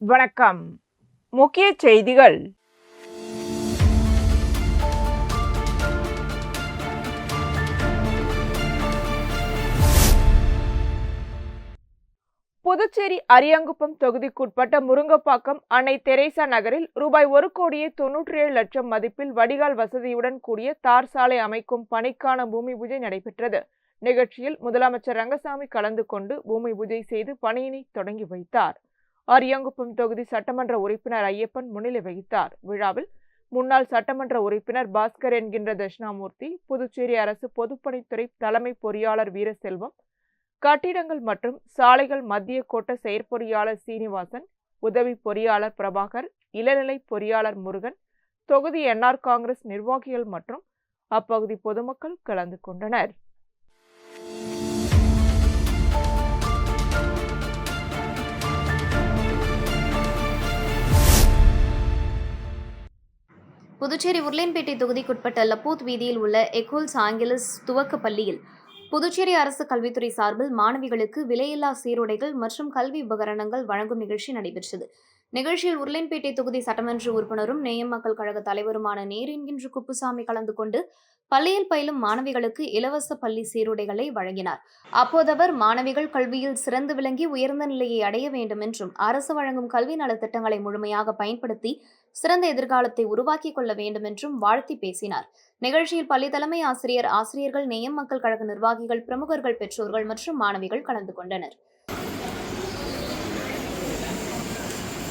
வணக்கம். முக்கிய செய்திகள். புதுச்சேரி அரியாங்குப்பம் தொகுதிக்குட்பட்ட முருங்கப்பாக்கம் அன்னை தெரேசா நகரில் ரூபாய் 1,97,00,000 மதிப்பில் வடிகால் வசதியுடன் கூடிய தார் சாலை அமைக்கும் பணிக்கான பூமி பூஜை நடைபெற்றது. நிகழ்ச்சியில் முதலமைச்சர் ரங்கசாமி கலந்து கொண்டு பூமி பூஜை செய்து பணியினை தொடங்கி வைத்தார். அரியாங்குப்பம் தொகுதி சட்டமன்ற உறுப்பினர் ஐயப்பன் முன்னிலை வகித்தார். விழாவில் முன்னாள் சட்டமன்ற உறுப்பினர் பாஸ்கர் என்கின்ற தட்சிணாமூர்த்தி, புதுச்சேரி அரசு பொதுப்பணித்துறை தலைமை பொறியாளர் வீரசெல்வம், கட்டிடங்கள் மற்றும் சாலைகள் மத்திய கோட்ட செயற்பொறியாளர் சீனிவாசன், உதவி பொறியாளர் பிரபாகர், இளநிலை பொறியாளர் முருகன், தொகுதி என்ஆர் காங்கிரஸ் நிர்வாகிகள் மற்றும் அப்பகுதி பொதுமக்கள் கலந்து கொண்டனர். புதுச்சேரி உருளையன்பேட்டை தொகுதிக்குட்பட்ட லப்பூத் வீதியில் உள்ள எகோல்ஸ் ஆங்கிலஸ் துவக்க பள்ளியில் புதுச்சேரி அரசு கல்வித்துறை சார்பில் மாணவிகளுக்கு விலையில்லா சீருடைகள் மற்றும் கல்வி உபகரணங்கள் வழங்கும் நிகழ்ச்சி நடைபெற்றது. நிகழ்ச்சியில் உருளையன்பேட்டை தொகுதி சட்டமன்ற உறுப்பினரும் நேயம் மக்கள் கழக தலைவருமான நேரு என்கின்ற குப்புசாமி கலந்து கொண்டு பள்ளியில் பயிலும் மாணவிகளுக்கு இலவச பள்ளி சீருடைகளை வழங்கினார். அப்போது அவர் மாணவிகள் கல்வியில் சிறந்து விளங்கி உயர்ந்த நிலையை அடைய வேண்டும் என்றும் அரசு வழங்கும் கல்வி நலத்திட்டங்களை முழுமையாக பயன்படுத்தி சிறந்த எதிர்காலத்தை உருவாக்கிக் கொள்ள வேண்டும் என்றும் வாழ்த்தி பேசினார். நிகழ்ச்சியில் பள்ளி தலைமை ஆசிரியர், ஆசிரியர்கள், நேயம் மக்கள் கழக நிர்வாகிகள், பிரமுகர்கள், பெற்றோர்கள் மற்றும் மாணவிகள் கலந்து கொண்டனர்.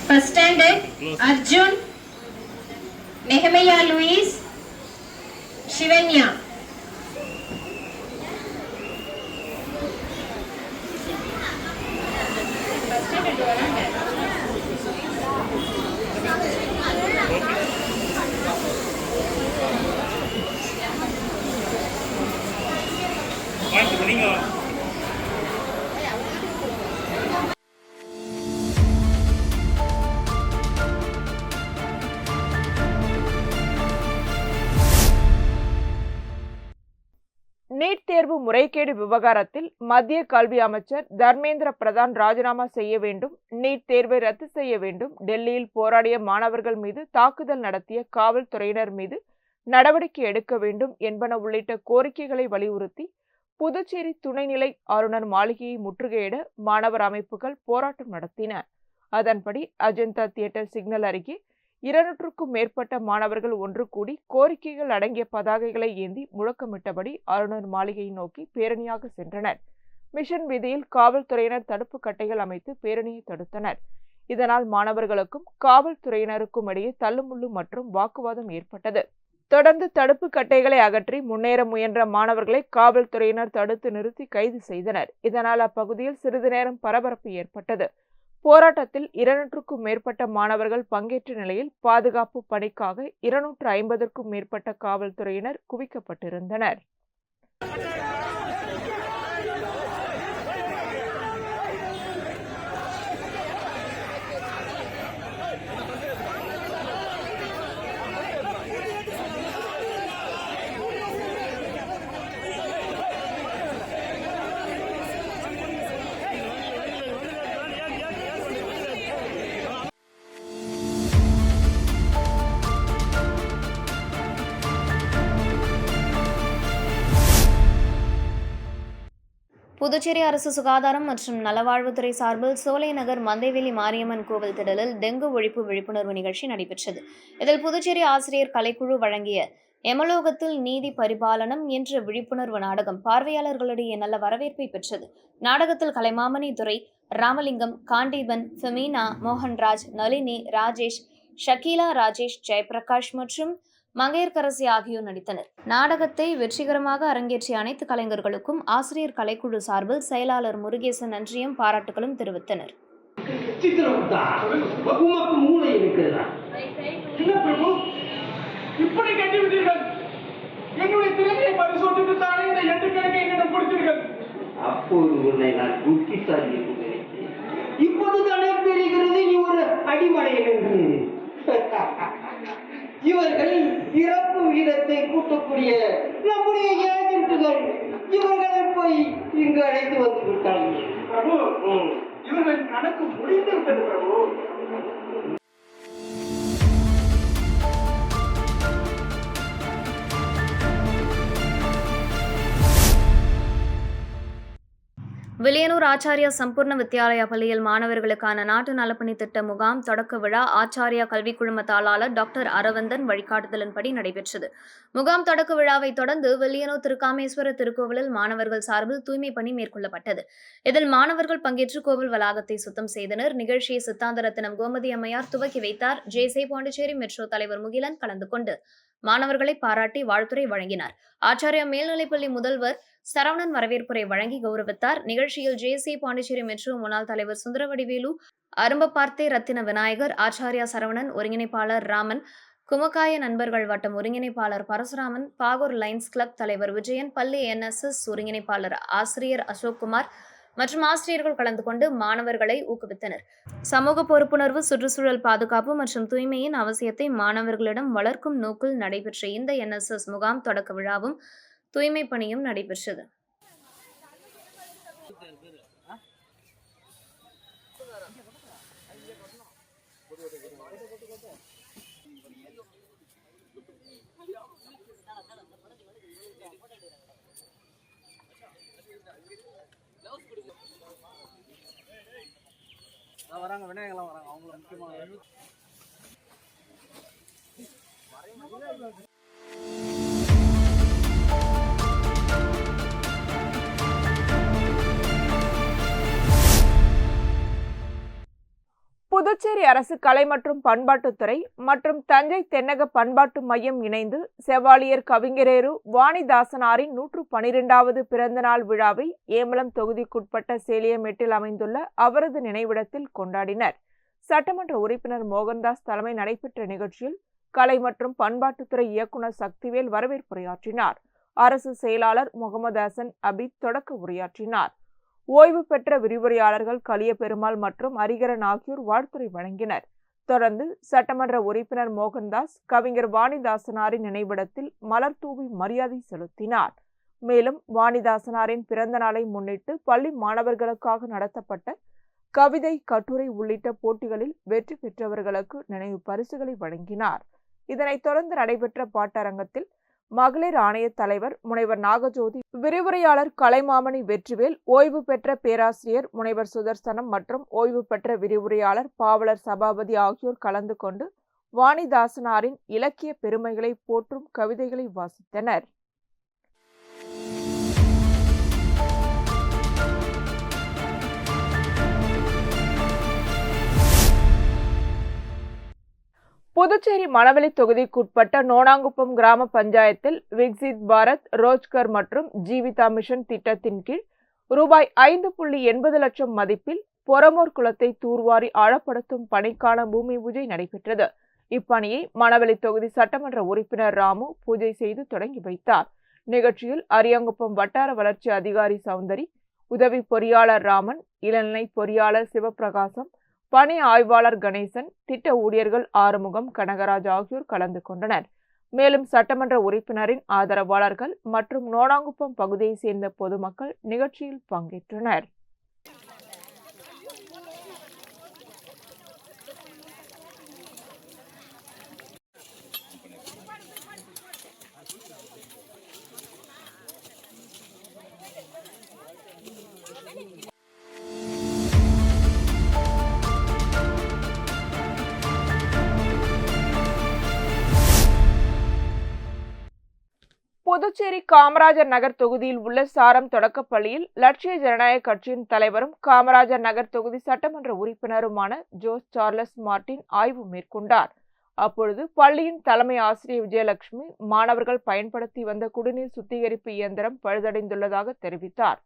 First standard, Arjun, Nehemiah Louis, Shivanya. First standard varanga. NEET தேர்வு முறைகேடு விவகாரத்தில் மத்திய கல்வி அமைச்சர் தர்மேந்திர பிரதான் ராஜினாமா செய்ய வேண்டும், நீட் தேர்வை ரத்து செய்ய வேண்டும், டெல்லியில் போராடிய மாணவர்கள் மீது தாக்குதல் நடத்திய காவல்துறையினர் மீது நடவடிக்கை எடுக்க வேண்டும் என்பன உள்ளிட்ட கோரிக்கைகளை வலியுறுத்தி புதுச்சேரி துணைநிலை ஆளுநர் மாளிகையை முற்றுகையிட மாணவர் அமைப்புகள் போராட்டம் நடத்தின. அதன்படி அஜந்தா தியேட்டர் சிக்னல் அருகே 200க்கும் மேற்பட்ட மாணவர்கள் ஒன்று கூடி கோரிக்கைகள் அடங்கிய பதாகைகளை ஏந்தி முழக்கமிட்டபடி ஆளுநர் மாளிகையை நோக்கி பேரணியாக சென்றனர். மிஷன் வீதியில் காவல்துறையினர் தடுப்பு கட்டைகள் அமைத்து பேரணியை தடுத்தனர். இதனால் மாணவர்களுக்கும் காவல்துறையினருக்கும் இடையே தள்ளுமுள்ளு மற்றும் வாக்குவாதம் ஏற்பட்டது. தொடர்ந்து தடுப்பு கட்டைகளை அகற்றி முன்னேற முயன்ற மாணவர்களை காவல்துறையினர் தடுத்து நிறுத்தி கைது செய்தனர். இதனால் அப்பகுதியில் சிறிது நேரம் பரபரப்பு ஏற்பட்டது. போராட்டத்தில் 200க்கும் மேற்பட்ட மாணவர்கள் பங்கேற்ற நிலையில் பாதுகாப்பு பணிக்காக 250க்கும் மேற்பட்ட காவல்துறையினர் குவிக்கப்பட்டிருந்தனர். புதுச்சேரி அரசு சுகாதாரம் மற்றும் நலவாழ்வுத்துறை சார்பில் சோலைநகர் மந்தைவெளி மாரியம்மன் கோவில் திடலில் டெங்கு ஒழிப்பு விழிப்புணர்வு நிகழ்ச்சி நடைபெற்றது. இதில் புதுச்சேரி ஆசிரியர் கலைக்குழு வழங்கிய எமலோகத்தில் நீதி பரிபாலனம் என்ற விழிப்புணர்வு நாடகம் பார்வையாளர்களிடையே நல்ல வரவேற்பை பெற்றது. நாடகத்தில் கலைமாமணி துரை, ராமலிங்கம், காண்டீபன், ஃபெமீனா, மோகன்ராஜ், நளினி, ராஜேஷ், ஷக்கீலா, ராஜேஷ், ஜெயபிரகாஷ் மற்றும் மங்கையர்கரசி ஆகியோர் நடித்தனர். நாடகத்தை வெற்றிகரமாக அரங்கேற்றிய அனைத்து கலைஞர்களுக்கும் ஆசிரியர் கலைக்குழு சார்பில் செயலாளர் முருகேசன் நன்றியும் பாராட்டுகளும் தெரிவித்தனர். இவர்கள் இறப்பு விகிதத்தை கூட்டக்கூடிய நம்முடைய ஏஜென்ட்டுகள் இவர்களை போய் இங்கு அழைத்து வந்து விட்டார்கள். பிரபு, இவர்கள் கணக்கு முடிந்து விட்டது பிரபு. திருச்செந்தூர் ஆச்சாரியா சம்பூர்ண வித்யாலயா பள்ளியில் மாணவர்களுக்கான நாட்டு நலப்பணி திட்ட முகாம் தொடக்க விழா ஆச்சாரியா கல்விக் குழும தாளாளர் டாக்டர் அரவிந்தன் வழிகாட்டுதலின்படி நடைபெற்றது. முகாம் தொடக்க விழாவை தொடர்ந்து வில்லியனூர் திருக்காமேஸ்வரர் திருக்கோவிலில் மாணவர்கள் சார்பில் தூய்மை பணி மேற்கொள்ளப்பட்டது. இதில் மாணவர்கள் பங்கேற்று கோவில் வளாகத்தை சுத்தம் செய்தனர். நிகழ்ச்சியை சித்தாந்த ரத்தினம் கோமதி அம்மையார் துவக்கி வைத்தார். ஜேசே பாண்டிச்சேரி மெட்ரோ தலைவர் முகிலன் கலந்து கொண்டு மாணவர்களை பாராட்டி வாழ்த்துரை வழங்கினார். ஆச்சாரியா மேல்நிலைப்பள்ளி முதல்வர் சரவணன் வரவேற்புரை வழங்கி கௌரவித்தார். நிகழ்ச்சியில் ஜேசி பாண்டிச்சேரி மெட்ரோ முன்னாள் தலைவர் சுந்தரவடிவேலு, அரும்பப்பார்த்தே ரத்தின விநாயகர், ஆச்சாரியா சரவணன், ஒருங்கிணைப்பாளர் ராமன், குமக்காய நண்பர்கள் வட்டம் ஒருங்கிணைப்பாளர் பரசுராமன், பாகூர் லைன்ஸ் கிளப் தலைவர் விஜயன், பள்ளி NSS ஒருங்கிணைப்பாளர் ஆசிரியர் அசோக்குமார் மற்றும் ஆசிரியர்கள் கலந்து கொண்டு மாணவர்களை ஊக்குவித்தனர். சமூக பொறுப்புணர்வு, சுற்றுச்சூழல் பாதுகாப்பு மற்றும் தூய்மையின் அவசியத்தை மாணவர்களிடம் வளர்க்கும் நோக்கில் நடைபெற்ற இந்த NSS முகாம் தொடக்க விழாவும் தூய்மை பணியும் நடைபெற்றது. வராங்க விநாயகலாம் வராங்க அவங்கள முக்கியமாக புதுச்சேரி அரசு கலை மற்றும் பண்பாட்டுத்துறை மற்றும் தஞ்சை தென்னக பண்பாட்டு மையம் இணைந்து செவாலியர் கவிஞரேறு வாணிதாசனாரின் 112வது பிறந்தநாள் விழாவை ஏம்பலம் தொகுதிக்குட்பட்ட சேலியமேட்டில் அமைந்துள்ள அவரது நினைவிடத்தில் கொண்டாடினர். சட்டமன்ற உறுப்பினர் மோகன்தாஸ் தலைமை நடைபெற்ற நிகழ்ச்சியில் கலை மற்றும் பண்பாட்டுத்துறை இயக்குநர் சக்திவேல் வரவேற்புரையாற்றினார். அரசு செயலாளர் முகமது ஹசன் அபீத் தொடக்க உரையாற்றினார். ஓய்வு பெற்ற விரிவுரையாளர்கள் கலியபெருமாள் மற்றும் ஹரிகரன் ஆகியோர் வாழ்த்துரை வழங்கினர். தொடர்ந்து சட்டமன்ற உறுப்பினர் மோகன்தாஸ் கவிஞர் வாணிதாசனாரின் நினைவிடத்தில் மலர் தூவி மரியாதை செலுத்தினார். மேலும் வாணிதாசனாரின் பிறந்த நாளை முன்னிட்டு பள்ளி மாணவர்களுக்காக நடத்தப்பட்ட கவிதை, கட்டுரை உள்ளிட்ட போட்டிகளில் வெற்றி பெற்றவர்களுக்கு நினைவு பரிசுகளை வழங்கினார். இதனைத் தொடர்ந்து நடைபெற்ற பாட்டரங்கத்தில் மகளிர் ஆணைய தலைவர் முனைவர் நாகஜோதி, விரிவுரையாளர் கலைமாமணி வெற்றிவேல், ஓய்வு பெற்ற பேராசிரியர் முனைவர் சுதர்சனம் மற்றும் ஓய்வு பெற்ற விரிவுரையாளர் பாவலர் சபாபதி ஆகியோர் கலந்து கொண்டு வாணிதாசனாரின் இலக்கிய பெருமைகளை போற்றும் கவிதைகளை வாசித்தனர். புதுச்சேரி மணவெளி தொகுதிக்குட்பட்ட நோனாங்குப்பம் கிராம பஞ்சாயத்தில் விக்சித் பாரத் ரோஜ்கர் மற்றும் ஜீவிதா மிஷன் திட்டத்தின் கீழ் ரூபாய் 5.80 லட்சம் மதிப்பில் பொறமோர் குளத்தை தூர்வாரி ஆழப்படுத்தும் பணிக்கான பூமி பூஜை நடைபெற்றது. இப்பணியை மணவெளி தொகுதி சட்டமன்ற உறுப்பினர் ராமு பூஜை செய்து தொடங்கி வைத்தார். நிகழ்ச்சியில் அரியாங்குப்பம் வட்டார வளர்ச்சி அதிகாரி சௌந்தரி, உதவி பொறியாளர் ராமன், இளநிலை பொறியாளர் சிவபிரகாசம், பணி ஆய்வாளர் கணேசன், திட்ட ஊழியர்கள் ஆறுமுகம், கனகராஜ் ஆகியோர் கலந்து கொண்டனர். மேலும் சட்டமன்ற உறுப்பினரின் ஆதரவாளர்கள் மற்றும் நோனாங்குப்பம் பகுதியை சேர்ந்த பொதுமக்கள் நிகழ்ச்சியில் பங்கேற்றனர். புதுச்சேரி காமராஜர் நகர் தொகுதியில் உள்ள சாரம் தொடக்கப்பள்ளியில் லட்சிய ஜனநாயக கட்சியின் தலைவரும் காமராஜர் நகர் தொகுதி சட்டமன்ற உறுப்பினருமான ஜோஸ் சார்லஸ் மார்டின் ஆய்வு மேற்கொண்டார். அப்பொழுது பள்ளியின் தலைமை ஆசிரியர் விஜயலட்சுமி மாணவர்கள் பயன்படுத்தி வந்த குடிநீர் சுத்திகரிப்பு இயந்திரம் பழுதடைந்துள்ளதாக தெரிவித்தார்.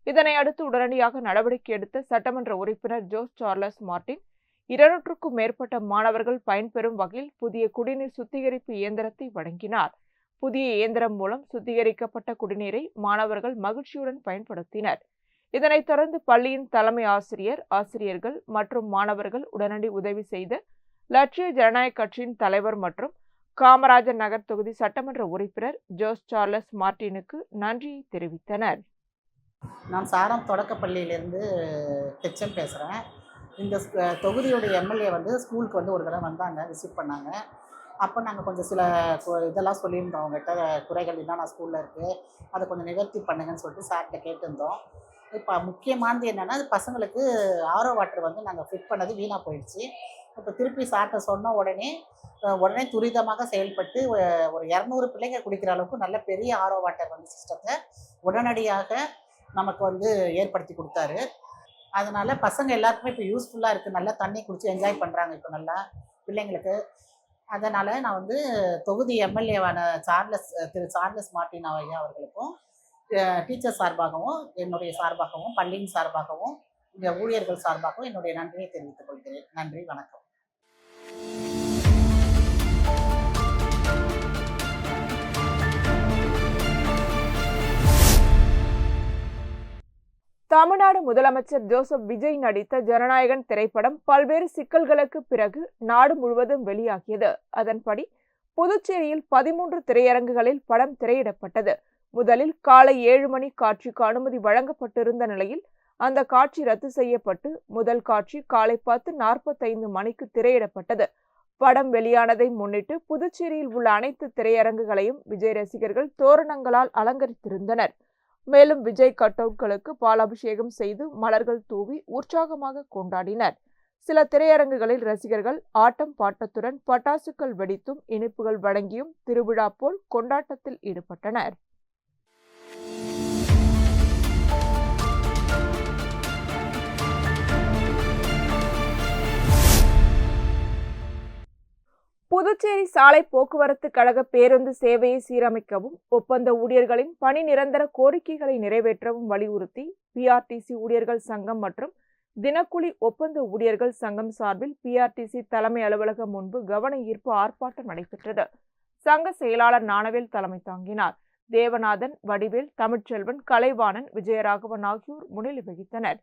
இதனை அடுத்து உடனடியாக நடவடிக்கை எடுத்த சட்டமன்ற உறுப்பினர் ஜோஸ் சார்லஸ் மார்டின் 200க்கும் மேற்பட்ட மாணவர்கள் பயன்பெறும் வகையில் புதிய குடிநீர் சுத்திகரிப்பு இயந்திரத்தை வழங்கினார். புதிய இயந்திரம் மூலம் சுத்திகரிக்கப்பட்ட குடிநீரை மாணவர்கள் மகிழ்ச்சியுடன் பயன்படுத்தினர். இதனைத் தொடர்ந்து பள்ளியின் தலைமை ஆசிரியர்கள் மற்றும் மாணவர்கள் உடனடி உதவி செய்த லட்சிய ஜனநாயக கட்சியின் தலைவர் மற்றும் காமராஜர் நகர் தொகுதி சட்டமன்ற உறுப்பினர் ஜோஸ் சார்லஸ் மார்டினுக்கு நன்றியை தெரிவித்தனர். நான் சாரம் தொடக்கப்பள்ளியிலேருந்து ஹெச்எம் பேசுகிறேன். இந்த தொகுதியோடைய எம்எல்ஏ ஸ்கூலுக்கு ஒரு தடவை வந்தாங்க, விசிட் பண்ணாங்க. அப்போ நாங்கள் கொஞ்சம் சில இதெல்லாம் சொல்லியிருந்தோம், அவங்ககிட்ட குறைகள் என்னென்ன ஸ்கூலில் இருக்குது அதை கொஞ்சம் நிவர்த்தி பண்ணுங்கன்னு சொல்லிட்டு சார்கிட்ட கேட்டிருந்தோம். இப்போ முக்கியமானது என்னென்னா பசங்களுக்கு ஆரோ வாட்டர் வந்து நாங்கள் ஃபிட் பண்ணது வீணாக போயிடுச்சு. இப்போ திருப்பி சார்ட்ட சொன்ன உடனே துரிதமாக செயல்பட்டு ஒரு 200 பிள்ளைங்க குடிக்கிற அளவுக்கு நல்ல பெரிய ஆரோ வாட்டர் வந்து சிஸ்டத்தை உடனடியாக நமக்கு வந்து ஏற்படுத்தி கொடுத்தாரு. அதனால் பசங்க எல்லாருக்குமே இப்போ யூஸ்ஃபுல்லாக இருக்குது. நல்லா தண்ணி குடித்து என்ஜாய் பண்ணுறாங்க இப்போ நல்லா பிள்ளைங்களுக்கு. அதனால் நான் வந்து தொகுதி எம்எல்ஏவான திரு சார்லஸ் மார்ட்டின் ஐயா அவர்களுக்கும் டீச்சர் சார்பாகவும் என்னுடைய சார்பாகவும் பள்ளியின் சார்பாகவும் இந்த ஊழியர்கள் சார்பாகவும் என்னுடைய நன்றியை தெரிவித்துக் கொள்கிறேன். நன்றி, வணக்கம். தமிழ்நாடு முதலமைச்சர் ஜோசப் விஜய் நடித்த ஜனநாயகன் திரைப்படம் பல்வேறு சிக்கல்களுக்கு பிறகு நாடு முழுவதும் வெளியாகியது. அதன்படி புதுச்சேரியில் 13 திரையரங்குகளில் படம் திரையிடப்பட்டது. முதலில் காலை 7 மணி காட்சிக்கு அனுமதி வழங்கப்பட்டிருந்த நிலையில் அந்த காட்சி ரத்து செய்யப்பட்டு முதல் காட்சி காலை 10:45 மணிக்கு திரையிடப்பட்டது. படம் வெளியானதை முன்னிட்டு புதுச்சேரியில் உள்ள அனைத்து திரையரங்குகளையும் விஜய் ரசிகர்கள் தோரணங்களால் அலங்கரித்திருந்தனர். மேலும் விஜய் கட் அவுட்களுக்கு பாலாபிஷேகம் செய்து மலர்கள் தூவி உற்சாகமாக கொண்டாடினர். சில திரையரங்குகளில் ரசிகர்கள் ஆட்டம் பாட்டத்துடன் பட்டாசுகள் வெடித்தும் இனிப்புகள் வழங்கியும் திருவிழா போல் கொண்டாட்டத்தில் ஈடுபட்டனர். புதுச்சேரி சாலை போக்குவரத்து கழக பேருந்து சேவையை சீரமைக்கவும் ஒப்பந்த ஊழியர்களின் பணி நிரந்தர கோரிக்கைகளை நிறைவேற்றவும் வலியுறுத்தி பிஆர்டிசி ஊழியர்கள் சங்கம் மற்றும் தினக்கூலி ஒப்பந்த ஊழியர்கள் சங்கம் சார்பில் பிஆர்டிசி தலைமை அலுவலகம் முன்பு கவன ஈர்ப்பு ஆர்ப்பாட்டம் நடைபெற்றது. சங்க செயலாளர் ஞானவேல் தலைமை தாங்கினார். தேவநாதன், வடிவேல், தமிழ்ச்செல்வன், கலைவாணன், விஜயராகவன் ஆகியோர் முன்னிலை வகித்தனர்.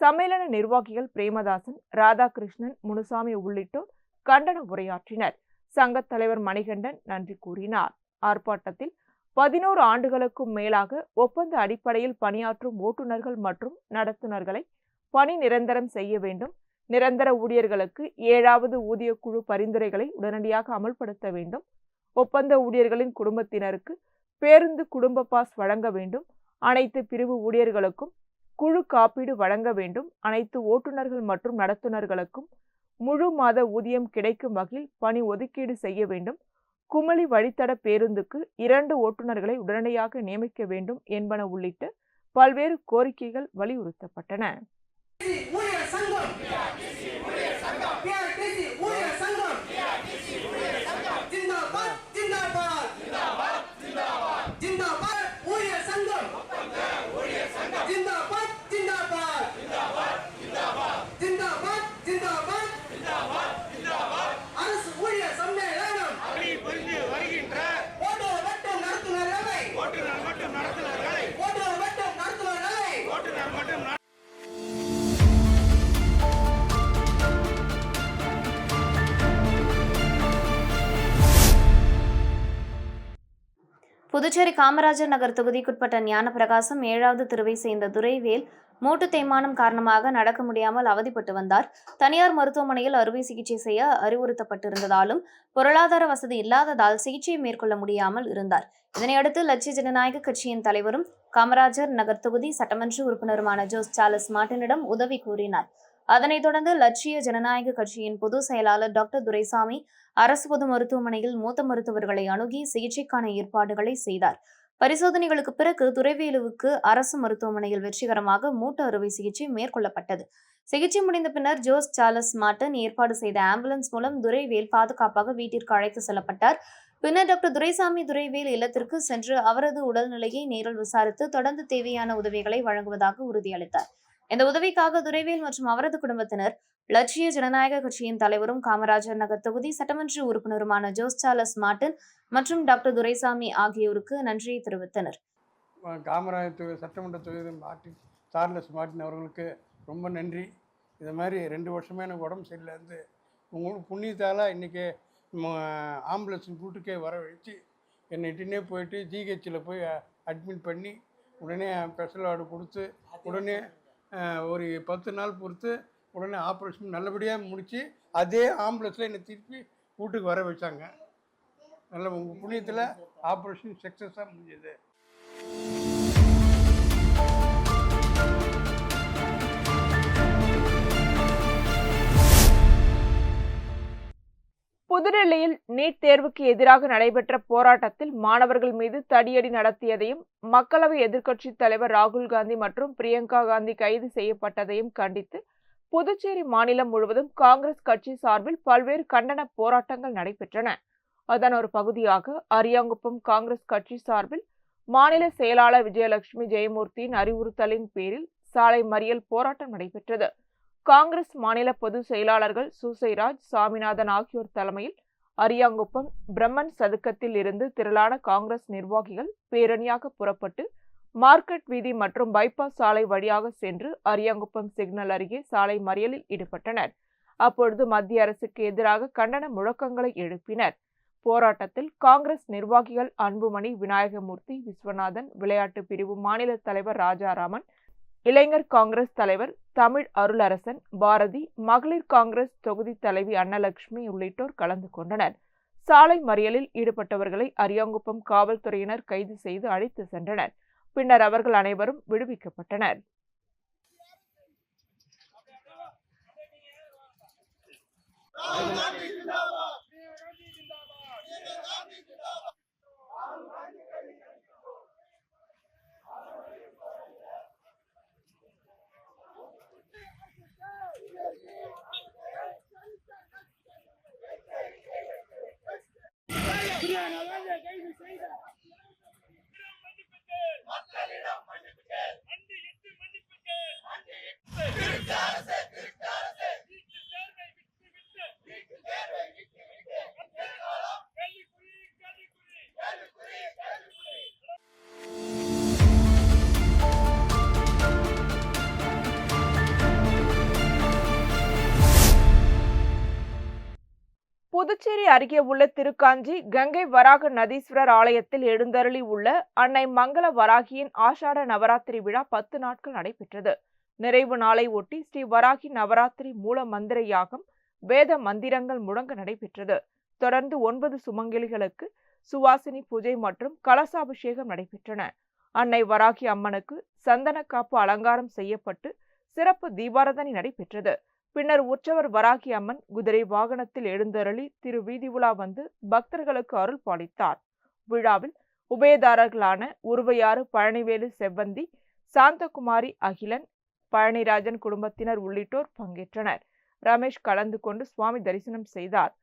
சம்மேளன நிர்வாகிகள் பிரேமதாசன், ராதாகிருஷ்ணன், முனுசாமி உள்ளிட்டோர் கண்டன உரையாற்றினர். சங்கத் தலைவர் மணிகண்டன் நன்றி கூறினார். ஆர்ப்பாட்டத்தில் 11 ஆண்டுகளுக்கும் மேலாக ஒப்பந்த அடிப்படையில் பணியாற்றும் ஓட்டுநர்கள் மற்றும் நடத்துனர்களை பணி நிரந்தரம் செய்ய வேண்டும். நிரந்தர ஊழியர்களுக்கு 7வது ஊதிய குழு பரிந்துரைகளை உடனடியாக அமல்படுத்த வேண்டும். ஒப்பந்த ஊழியர்களின் குடும்பத்தினருக்கு பேருந்து குடும்ப பாஸ் வழங்க வேண்டும். அனைத்து பிரிவு ஊழியர்களுக்கும் குழு காப்பீடு வழங்க வேண்டும். அனைத்து ஓட்டுநர்கள் மற்றும் நடத்துனர்களுக்கும் முழு மாத ஊதியம் கிடைக்கும் வகையில் பணி ஒதுக்கீடு செய்ய வேண்டும். குமளி வழித்தட பேருந்துக்கு 2 ஓட்டுநர்களை உடனடியாக நியமிக்க வேண்டும் என்பன உள்ளிட்ட பல்வேறு கோரிக்கைகள் வலியுறுத்தப்பட்டன. புதுச்சேரி காமராஜர் நகர் தொகுதிக்குட்பட்ட ஞானப்பிரகாசம் 7வது தெருவை சேர்ந்த துரைவேல் மூட்டு தேய்மானம் காரணமாக நடக்க முடியாமல் அவதிப்பட்டு வந்தார். தனியார் மருத்துவமனையில் அறுவை சிகிச்சை செய்ய அறிவுறுத்தப்பட்டிருந்ததாலும் பொருளாதார வசதி இல்லாததால் சிகிச்சை மேற்கொள்ள முடியாமல் இருந்தார். இதனையடுத்து லட்சிய ஜனநாயக கட்சியின் தலைவரும் காமராஜர் நகர் தொகுதி சட்டமன்ற உறுப்பினருமான ஜோஸ் சார்லஸ் மார்ட்டினிடம் உதவி கோரினார். அதனைத் தொடர்ந்து லட்சிய ஜனநாயக கட்சியின் பொதுச் செயலாளர் டாக்டர் துரைசாமி அரசு பொது மருத்துவமனையில் மூத்த மருத்துவர்களை அணுகி சிகிச்சைக்கான ஏற்பாடுகளை செய்தார். பரிசோதனைகளுக்கு பிறகு துரைவேலுவுக்கு அரசு மருத்துவமனையில் வெற்றிகரமாக மூட்டு அறுவை சிகிச்சை மேற்கொள்ளப்பட்டது. சிகிச்சை முடிந்த பின்னர் ஜோஸ் சார்லஸ் மார்ட்டின் ஏற்பாடு செய்த ஆம்புலன்ஸ் மூலம் துரைவேல் பாதுகாப்பாக வீட்டிற்கு அழைத்து செல்லப்பட்டார். பின்னர் டாக்டர் துரைசாமி துரைவேல் இல்லத்திற்கு சென்று அவரது உடல்நிலையை நேரில் விசாரித்து தொடர்ந்து தேவையான உதவிகளை வழங்குவதாக உறுதியளித்தார். இந்த உதவிக்காக துரைவேல் மற்றும் அவரது குடும்பத்தினர் லட்சிய ஜனநாயக கட்சியின் தலைவரும் காமராஜர் நகர் தொகுதி சட்டமன்ற உறுப்பினருமான ஜோஸ் சார்லஸ் மார்ட்டின் மற்றும் டாக்டர் துரைசாமி ஆகியோருக்கு நன்றியை தெரிவித்தனர். காமராஜர் சட்டமன்ற தொகுதி மார்ட்டின் சார்லஸ் மார்ட்டின் அவர்களுக்கு ரொம்ப நன்றி. இது மாதிரி 2 வருஷமே எனக்கு உடம்பு சரியில்லை. உங்களுக்கு புண்ணியத்தால் இன்றைக்கி ஆம்புலன்ஸ் கூட்டுக்கே வர வச்சு என்னை இட்டுனே போயிட்டு ஜிஹெச்சில் போய் அட்மிட் பண்ணி உடனே ஸ்பெஷல் வார்டு கொடுத்து உடனே ஒரு 10 நாள் பொறுத்து உடனே ஆப்ரேஷன் நல்லபடியாக முடித்து அதே ஆம்புலன்ஸில் என்னை திருப்பி வீட்டுக்கு வர வச்சாங்க. நல்ல உங்கள் புண்ணியத்தில் ஆப்ரேஷன் சக்ஸஸாக முடிஞ்சது. புதுடெல்லியில் நீட் தேர்வுக்கு எதிராக நடைபெற்ற போராட்டத்தில் மாணவர்கள் மீது தடியடி நடத்தியதையும் மக்களவை எதிர்க்கட்சித் தலைவர் ராகுல் காந்தி மற்றும் பிரியங்கா காந்தி கைது செய்யப்பட்டதையும் கண்டித்து புதுச்சேரி மாநிலம் முழுவதும் காங்கிரஸ் கட்சி சார்பில் பல்வேறு கண்டன போராட்டங்கள் நடைபெற்றன. அதன் ஒரு பகுதியாக அரியாங்குப்பம் காங்கிரஸ் கட்சி சார்பில் மாநில செயலாளர் விஜயலட்சுமி ஜெயமூர்த்தியின் அறிவுறுத்தலின் பேரில் சாலை மறியல் போராட்டம் நடைபெற்றது. காங்கிரஸ் மாநில பொதுச் செயலாளர்கள் சூசைராஜ், சாமிநாதன் ஆகியோர் தலைமையில் அரியாங்குப்பம் பிரம்மன் சதுக்கத்தில் இருந்து திரளான காங்கிரஸ் நிர்வாகிகள் பேரணியாக புறப்பட்டு மார்க்கெட் வீதி மற்றும் பைபாஸ் சாலை வழியாக சென்று அரியாங்குப்பம் சிக்னல் அருகே சாலை மறியலில் ஈடுபட்டனர். அப்பொழுது மத்திய அரசுக்கு எதிராக கண்டன முழக்கங்களை எழுப்பினர். போராட்டத்தில் காங்கிரஸ் நிர்வாகிகள் அன்புமணி, விநாயகமூர்த்தி, விஸ்வநாதன், விளையாட்டு பிரிவு மாநில தலைவர் ராஜாராமன், இளைஞர் காங்கிரஸ் தலைவர் தமிழ் அருளரசன், பாரதி, மகளிர் காங்கிரஸ் தொகுதி தலைவி அன்னலட்சுமி உள்ளிட்டோர் கலந்து கொண்டனர். சாலை மறியலில் ஈடுபட்டவர்களை அரியாங்குப்பம் காவல்துறையினர் கைது செய்து அழைத்து சென்றனர். பின்னர் அவர்கள் அனைவரும் விடுவிக்கப்பட்டனர். புதுச்சேரி அருகே உள்ள திருக்காஞ்சி கங்கை வராக நதீஸ்வரர் ஆலயத்தில் எழுந்தருளி உள்ள அன்னை மங்கள வராகியின் ஆஷாட நவராத்திரி விழா 10 நாட்கள் நடைபெற்றது. நிறைவு நாளை ஒட்டி ஸ்ரீ வராகி நவராத்திரி மூல மந்திர யாகம், வேத மந்திரங்கள் முழங்க நடைபெற்றது. தொடர்ந்து 9 சுமங்கலிகளுக்கு சுவாசினி பூஜை மற்றும் கலசாபிஷேகம் நடைபெற்றன. அன்னை வராகி அம்மனுக்கு சந்தன காப்பு அலங்காரம் செய்யப்பட்டு சிறப்பு தீபாராதனை நடைபெற்றது. பின்னர் உற்சவர் வராகி அம்மன் குதிரை வாகனத்தில் எழுந்தருளி திரு வீதி உலா வந்து பக்தர்களுக்கு அருள் பாலித்தார். விழாவில் உபயதாரர்களான உருவையாறு பழனிவேலு செவ்வந்தி, சாந்தகுமாரி அகிலன், பழனிராஜன் குடும்பத்தினர் உள்ளிட்டோர் பங்கேற்றனர். ரமேஷ் கலந்து கொண்டு சுவாமி தரிசனம் செய்தார்.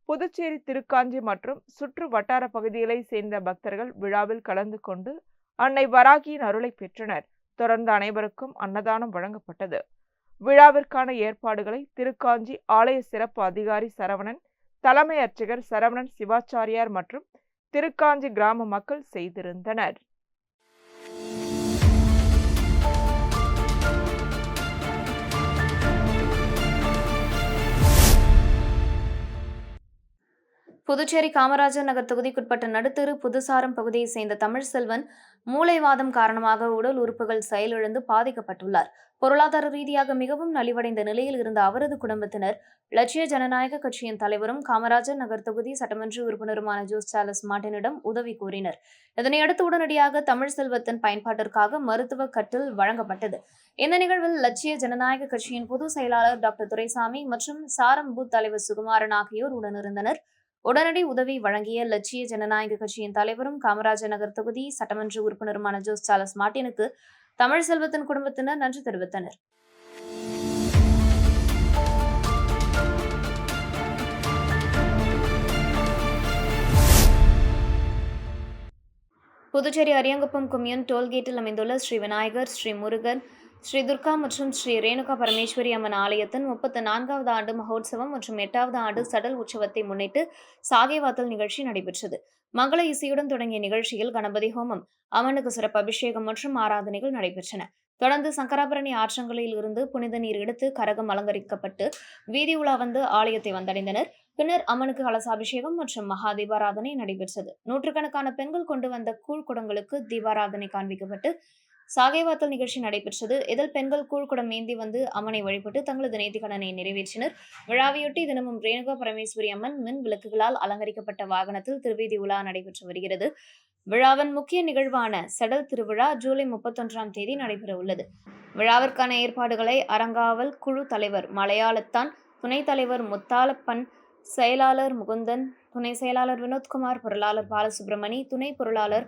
புதுச்சேரி, திருக்காஞ்சி மற்றும் சுற்று வட்டார பகுதிகளை சேர்ந்த பக்தர்கள் விழாவில் கலந்து கொண்டு அன்னை வராகியின் அருளை பெற்றனர். தொடர்ந்து அனைவருக்கும் அன்னதானம் வழங்கப்பட்டது. விழாவிற்கான ஏற்பாடுகளை திருக்காஞ்சி ஆலய சிறப்பு அதிகாரி சரவணன், தலைமை அர்ச்சகர் சரவணன் சிவாச்சாரியார் மற்றும் திருக்காஞ்சி கிராம மக்கள் செய்திருந்தனர். புதுச்சேரி காமராஜர் நகர் தொகுதிக்குட்பட்ட நடுத்தெரு புதுசாரம் பகுதியை சேர்ந்த தமிழ் செல்வன் மூளைவாதம் காரணமாக உடல் உறுப்புகள் செயலிழந்து பாதிக்கப்பட்டுள்ளார். பொருளாதார ரீதியாக மிகவும் நலிவடைந்த நிலையில் இருந்த அவரது குடும்பத்தினர் லட்சிய ஜனநாயக கட்சியின் தலைவரும் காமராஜர் நகர் தொகுதி சட்டமன்ற உறுப்பினருமான ஜோஸ் சார்லஸ் மார்ட்டினிடம் உதவி கோரினர். இதனையடுத்து உடனடியாக தமிழ் செல்வத்தின் பயன்பாட்டிற்காக மருத்துவ கட்டில் வழங்கப்பட்டது. இந்த நிகழ்வில் லட்சிய ஜனநாயக கட்சியின் பொதுச் செயலாளர் டாக்டர் துரைசாமி மற்றும் சாரம் பூத் தலைவர் சுகுமாரன் ஆகியோர் உடனிருந்தனர். உடனடி உதவி வழங்கிய லட்சிய ஜனநாயக கட்சியின் தலைவரும் காமராஜர் நகர் தொகுதி சட்டமன்ற உறுப்பினருமான ஜோஸ் சார்லஸ் மார்ட்டினுக்கு தமிழ் செல்வத்தின் குடும்பத்தினர் நன்றி தெரிவித்தனர். புதுச்சேரி அரியாங்குப்பம் கொம்யூன் டோல்கேட்டில் அமைந்துள்ள ஸ்ரீ விநாயகர், ஸ்ரீ முருகன், ஸ்ரீ துர்கா மற்றும் ஸ்ரீ ரேணுகா பரமேஸ்வரி அம்மன் ஆலயத்தின் 34வது ஆண்டு மகோத்சவம் மற்றும் 8வது ஆண்டு சடல் உற்சவத்தை முன்னிட்டு சாகேவாத்தல் நிகழ்ச்சி நடைபெற்றது. மங்கள இசையுடன் தொடங்கிய நிகழ்ச்சியில் கணபதி ஹோமம், அம்மனுக்கு சிறப்பு அபிஷேகம் மற்றும் ஆராதனைகள் நடைபெற்றன. தொடர்ந்து சங்கராபரணி ஆற்றங்கரையில் இருந்து புனித நீர் எடுத்து கரகம் அலங்கரிக்கப்பட்டு வீதி உலா வந்து ஆலயத்தை வந்தடைந்தனர். பின்னர் அம்மனுக்கு கலசாபிஷேகம் மற்றும் மகா தீபாராதனை நடைபெற்றது. நூற்றுக்கணக்கான பெண்கள் கொண்டு வந்த கூழ்குடங்களுக்கு தீபாராதனை காண்பிக்கப்பட்டு சாகேவாத்தல் நிகழ்ச்சி நடைபெற்றது. இதில் பெண்கள் கூழ்குடம் ஏந்தி வந்து அம்மனை வழிபட்டு தங்களது நேர்த்திக்கடனை நிறைவேற்றினர். விழாவையொட்டி தினமும் ரேணுகா பரமேஸ்வரி அம்மன் மின் விளக்குகளால் அலங்கரிக்கப்பட்ட வாகனத்தில் திருவீதி உலா நடைபெற்று வருகிறது. விழாவின் முக்கிய நிகழ்வான செடல் திருவிழா ஜூலை 31ஆம் தேதி நடைபெற உள்ளது. விழாவிற்கான ஏற்பாடுகளை அரங்காவல் குழு தலைவர் மலையாளத்தான், துணைத் தலைவர் முத்தாலப்பன், செயலாளர் முகுந்தன், துணை செயலாளர் வினோத்குமார், பொருளாளர் பாலசுப்ரமணி, துணை பொருளாளர்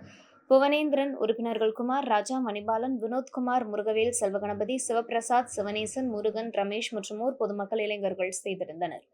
புவனேந்திரன், உறுப்பினர்கள் குமார் ராஜா, மணிபாலன், வினோத்குமார், முருகவேல், செல்வகணபதி, சிவபிரசாத், சிவனேசன், முருகன், ரமேஷ் மற்றும் ஊர் பொதுமக்கள், இளைஞர்கள் செய்திருந்தனர்.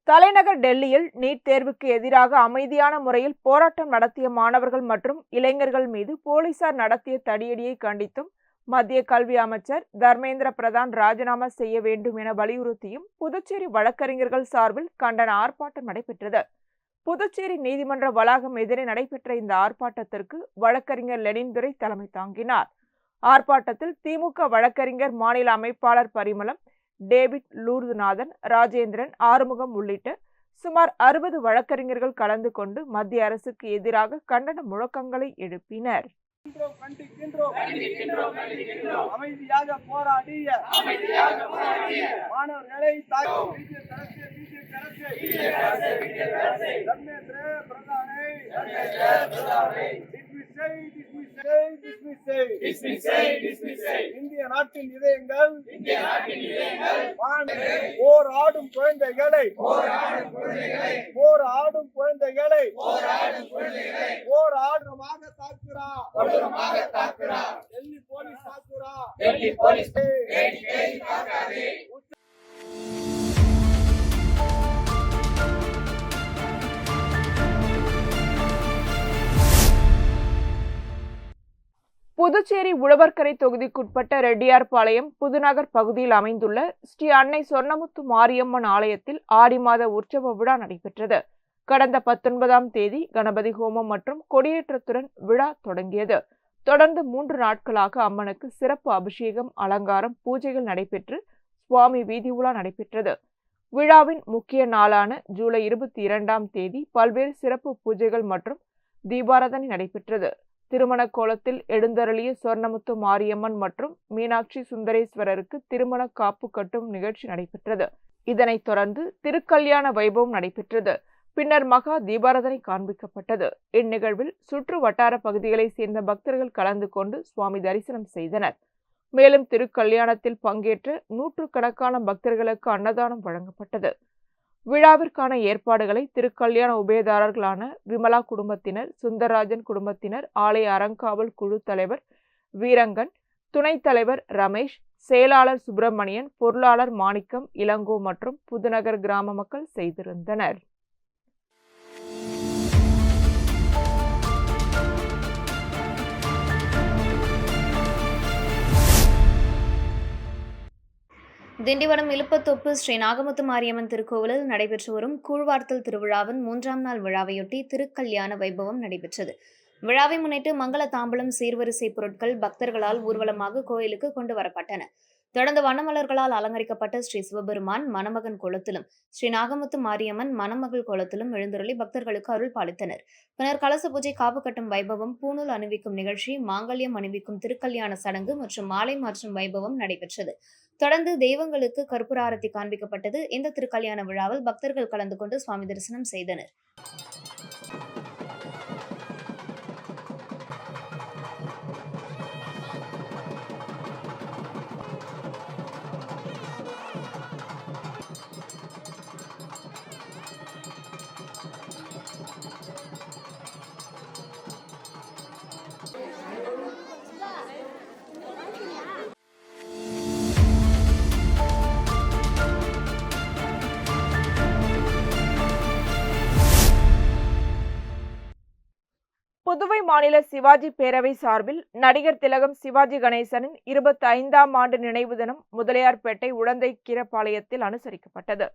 தலைநகர் டெல்லியில் நீட் தேர்வுக்கு எதிராக அமைதியான முறையில் போராட்டம் நடத்திய மாணவர்கள் மற்றும் இளைஞர்கள் மீது போலீசார் நடத்திய தடியடியை கண்டித்தும் மத்திய கல்வி அமைச்சர் தர்மேந்திர பிரதான் ராஜினாமா செய்ய வேண்டும் என வலியுறுத்தியும் புதுச்சேரி வழக்கறிஞர்கள் சார்பில் கண்டன ஆர்ப்பாட்டம் நடைபெற்றது. புதுச்சேரி நீதிமன்ற வளாகம் எதிரே நடைபெற்ற இந்த ஆர்ப்பாட்டத்திற்கு வழக்கறிஞர் லெனின்துரை தலைமை தாங்கினார். ஆர்ப்பாட்டத்தில் திமுக வழக்கறிஞர் மாநில அமைப்பாளர் பரிமளம், டேவிட், லூர்துநாதன், ராஜேந்திரன், ஆறுமுகம் உள்ளிட்ட சுமார் 60 வழக்கறிஞர்கள் கலந்து கொண்டு மத்திய அரசுக்கு எதிராக கண்டன முழக்கங்களை எழுப்பினர். அமைதியாக போராடிய மாணவர்களை இந்திய நாட்டின் இதயங்கள் போராடும் குழந்தைகளை போராடுமாக தாக்குறார் டெல்லி போலீஸ் புதுச்சேரி உழவர்கரை தொகுதிக்குட்பட்ட ரெட்டியார்பாளையம் புதுநகர் பகுதியில் அமைந்துள்ள ஸ்ரீ அன்னை சொர்ணமுத்து மாரியம்மன் ஆலயத்தில் ஆடி மாத உற்சவ விழா நடைபெற்றது. கடந்த 19ஆம் தேதி கணபதி ஹோமம் மற்றும் கொடியேற்றத்துடன் விழா தொடங்கியது. தொடர்ந்து 3 நாட்களாக அம்மனுக்கு சிறப்பு அபிஷேகம், அலங்காரம், பூஜைகள் நடைபெற்று சுவாமி வீதி உலா நடைபெற்றது. விழாவின் முக்கிய நாளான ஜூலை 22ஆம் தேதி பல்வேறு சிறப்பு பூஜைகள் மற்றும் தீபாராதனை நடைபெற்றது. திருமண கோலத்தில் எழுந்தருளிய சொர்ணமுத்து மாரியம்மன் மற்றும் மீனாட்சி சுந்தரேஸ்வரருக்கு திருமண காப்பு கட்டும் நிகழ்ச்சி நடைபெற்றது. இதனைத் தொடர்ந்து திருக்கல்யாண வைபவம் நடைபெற்றது. பின்னர் மகா தீபாராதனை காண்பிக்கப்பட்டது. இந்நிகழ்வில் சுற்று வட்டார பகுதிகளைச் சேர்ந்த பக்தர்கள் கலந்து கொண்டு சுவாமி தரிசனம் செய்தனர். மேலும் திருக்கல்யாணத்தில் பங்கேற்ற 100கணக்கான பக்தர்களுக்கு அன்னதானம் வழங்கப்பட்டது. விழாவிற்கான ஏற்பாடுகளை திருக்கல்யாண உபயதாரர்களான விமலா குடும்பத்தினர், சுந்தரராஜன் குடும்பத்தினர், ஆலய அறங்காவல் குழு தலைவர் வீரங்கன், துணைத் தலைவர் ரமேஷ், செயலாளர் சுப்பிரமணியன், பொருளாளர் மாணிக்கம், இளங்கோ மற்றும் புதுநகர் கிராம மக்கள் செய்திருந்தனர். திண்டிவனம் இலுப்பத்தோப்பு ஸ்ரீ நாகமுத்து மாரியம்மன் திருக்கோவிலில் நடைபெற்று வரும் கூழ்வார்த்தல் திருவிழாவின் 3ஆம் நாள் விழாவையொட்டி திருக்கல்யாண வைபவம் நடைபெற்றது. விழாவை முன்னிட்டு மங்கள தாம்பலம், சீர்வரிசை பொருட்கள் பக்தர்களால் ஊர்வலமாக கோயிலுக்கு கொண்டு வரப்பட்டன. தொடர்ந்து வண்ணமலர்களால் அலங்கரிக்கப்பட்ட ஸ்ரீ சிவபெருமான் மணமகன் கோலத்திலும், ஸ்ரீ நாகமுத்து மாரியம்மன் மணமகள் கோலத்திலும் எழுந்தருளி பக்தர்களுக்கு அருள் பாலித்தனர். பின்னர் கலச பூஜை, காப்பு கட்டும் வைபவம், பூணூல் அணிவிக்கும் நிகழ்ச்சி, மாங்கல்யம் அணிவிக்கும் திருக்கல்யாண சடங்கு மற்றும் மாலை மாற்றும் வைபவம் நடைபெற்றது. தொடர்ந்து தெய்வங்களுக்கு கற்பூர ஆரத்தி காண்பிக்கப்பட்டது. இந்த திருக்கல்யாண விழாவில் பக்தர்கள் கலந்து கொண்டு சுவாமி தரிசனம் செய்தனர். புதுவை மாநில சிவாஜி பேரவை சார்பில் நடிகர் திலகம் சிவாஜி கணேசனின் 25ஆம் ஆண்டு நினைவு தினம் முதலியார்பேட்டை உழந்தை கீரப்பாளையத்தில் அனுசரிக்கப்பட்டது.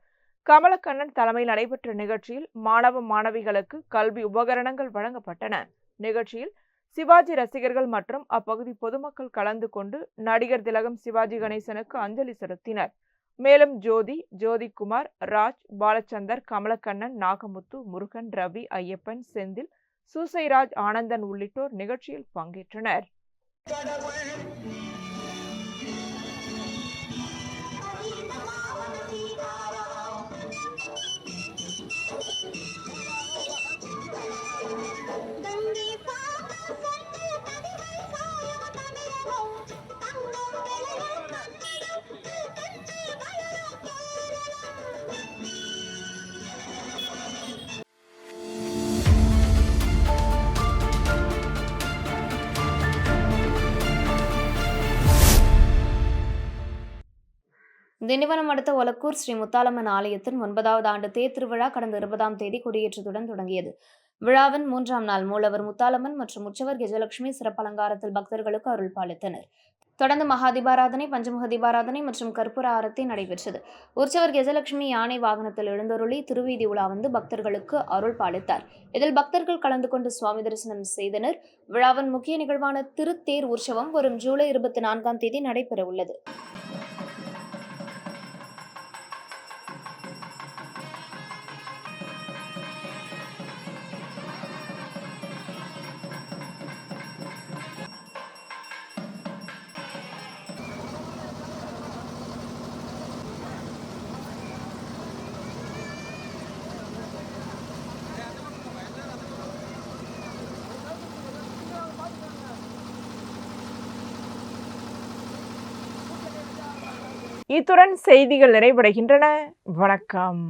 கமலக்கண்ணன் தலைமையில் நடைபெற்ற நிகழ்ச்சியில் மாணவ மாணவிகளுக்கு கல்வி உபகரணங்கள் வழங்கப்பட்டன. நிகழ்ச்சியில் சிவாஜி ரசிகர்கள் மற்றும் அப்பகுதி பொதுமக்கள் கலந்து கொண்டு நடிகர் திலகம் சிவாஜி கணேசனுக்கு அஞ்சலி செலுத்தினர். மேலும் ஜோதிகுமார், ராஜ், பாலச்சந்தர், கமலக்கண்ணன், நாகமுத்து, முருகன், ரவி, ஐயப்பன், செந்தில், சூசைராஜ் ஆனந்தன் உள்ளிட்டோர் நிகழ்ச்சியில் பங்கேற்றனர். திண்டிவனம் அடுத்த ஒலக்கூர் ஸ்ரீ முத்தாலம்மன் ஆலயத்தின் 9வது ஆண்டு தேர் திருவிழா கடந்த 20ஆம் தேதி கொடியேற்றத்துடன் தொடங்கியது. விழாவின் 3ஆம் நாள் மூலவர் முத்தாலம்மன் மற்றும் உற்சவர் கஜலட்சுமி சிறப்பு அலங்காரத்தில் பக்தர்களுக்கு அருள் பாலித்தனர். தொடர்ந்து மகாதீபாராதனை, பஞ்சமுக தீபாராதனை மற்றும் கற்பூர ஆரத்தி நடைபெற்றது. உற்சவர் கஜலட்சுமி யானை வாகனத்தில் எழுந்தருளி திருவீதி உலா வந்து பக்தர்களுக்கு அருள் பாலித்தார். இதில் பக்தர்கள் கலந்து கொண்டு சுவாமி தரிசனம் செய்தனர். விழாவின் முக்கிய நிகழ்வான திருத்தேர் உற்சவம் வரும் ஜூலை 24ஆம் தேதி நடைபெற உள்ளது. இத்துடன் செய்திகள் நிறைவடைகின்றன. வணக்கம்.